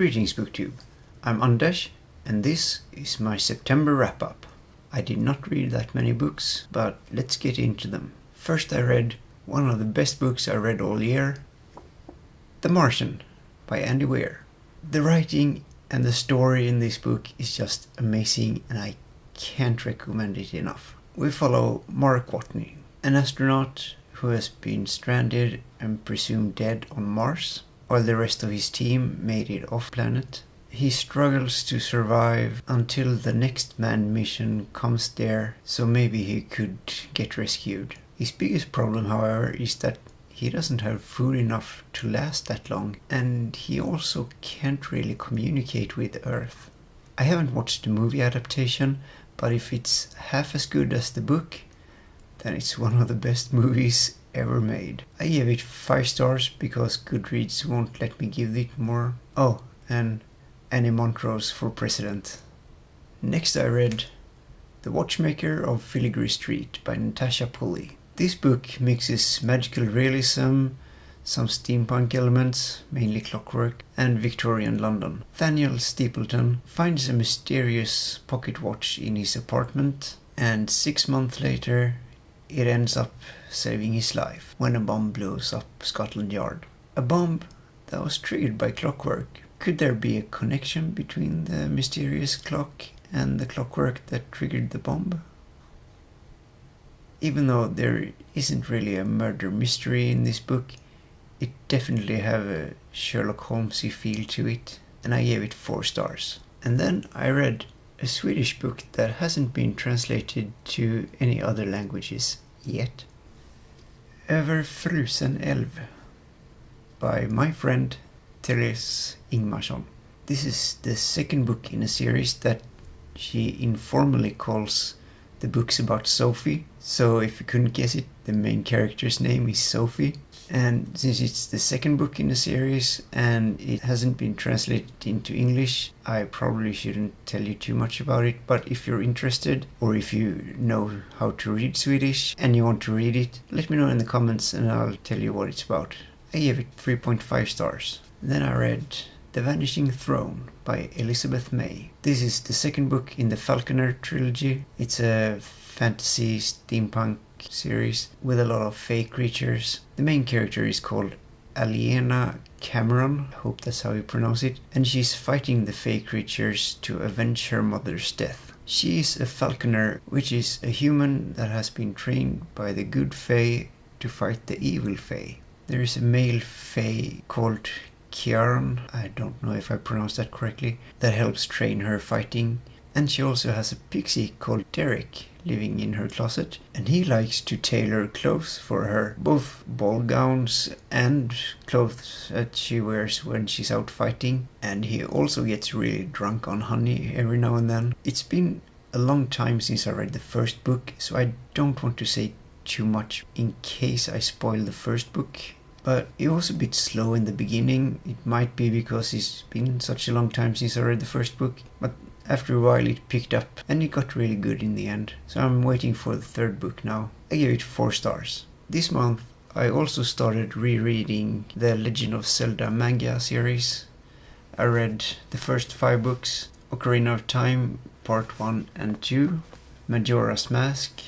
Greetings BookTube, I'm Anders and this is my September wrap-up. I did not read that many books, but let's get into them. First I read one of the best books I read all year, The Martian by Andy Weir. The writing and the story in this book is just amazing and I can't recommend it enough. We follow Mark Watney, an astronaut who has been stranded and presumed dead on Mars, while the rest of his team made it off-planet. He struggles to survive until the next manned mission comes there, so maybe he could get rescued. His biggest problem, however, is that he doesn't have food enough to last that long, and he also can't really communicate with Earth. I haven't watched the movie adaptation, but if it's half as good as the book, then it's one of the best movies ever made. I gave it 5 stars because Goodreads won't let me give it more. Oh, and Annie Montrose for president. Next I read The Watchmaker of Filigree Street by Natasha Pulley. This book mixes magical realism, some steampunk elements, mainly clockwork, and Victorian London. Nathaniel Stapleton finds a mysterious pocket watch in his apartment, and 6 months later it ends up saving his life when a bomb blows up Scotland Yard. A bomb that was triggered by clockwork. Could there be a connection between the mysterious clock and the clockwork that triggered the bomb? Even though there isn't really a murder mystery in this book, it definitely have a Sherlock Holmesy feel to it, and I gave it 4 stars. And then I read a Swedish book that hasn't been translated to any other languages yet. Över frusen älv by my friend Therese Ingmarsson. This is the second book in a series that she informally calls the books about Sophie. So if you couldn't guess it, the main character's name is Sophie. And since it's the second book in the series and it hasn't been translated into English, I probably shouldn't tell you too much about it. But if you're interested, or if you know how to read Swedish and you want to read it, let me know in the comments and I'll tell you what it's about. I gave it 3.5 stars. Then I read The Vanishing Throne by Elizabeth May. This is the second book in the Falconer trilogy. It's a fantasy steampunk series with a lot of fey creatures. The main character is called Aliena Cameron, I hope that's how you pronounce it, and she's fighting the fey creatures to avenge her mother's death. She is a falconer, which is a human that has been trained by the good fey to fight the evil fey. There is a male fey called Kieran, I don't know if I pronounced that correctly, that helps train her fighting. And she also has a pixie called Derek living in her closet, and he likes to tailor clothes for her, both ball gowns and clothes that she wears when she's out fighting. And he also gets really drunk on honey every now and then. It's been a long time since I read the first book, so I don't want to say too much in case I spoil the first book. But it was a bit slow in the beginning. It might be because it's been such a long time since I read the first book, but after a while it picked up and it got really good in the end. So I'm waiting for the third book now. I gave it 4 stars. This month I also started rereading the Legend of Zelda manga series. I read the first 5 books: Ocarina of Time Part 1 and 2, Majora's Mask,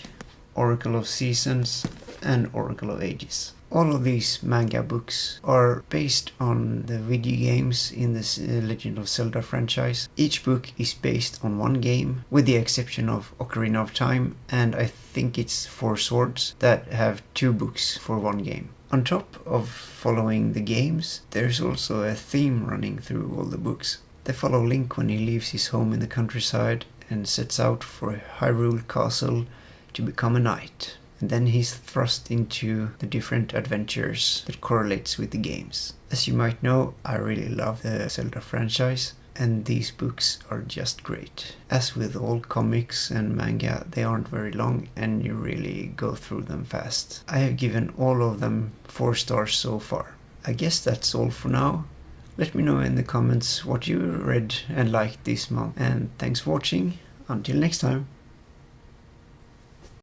Oracle of Seasons, and Oracle of Ages. All of these manga books are based on the video games in the Legend of Zelda franchise. Each book is based on one game, with the exception of Ocarina of Time, and I think it's 4 Swords that have 2 books for one game. On top of following the games, there's also a theme running through all the books. They follow Link when he leaves his home in the countryside and sets out for Hyrule Castle to become a knight. And then he's thrust into the different adventures that correlates with the games. As you might know, I really love the Zelda franchise, and these books are just great. As with all comics and manga, they aren't very long and you really go through them fast. I have given all of them 4 stars so far. I guess that's all for now. Let me know in the comments what you read and liked this month, and thanks for watching. Until next time.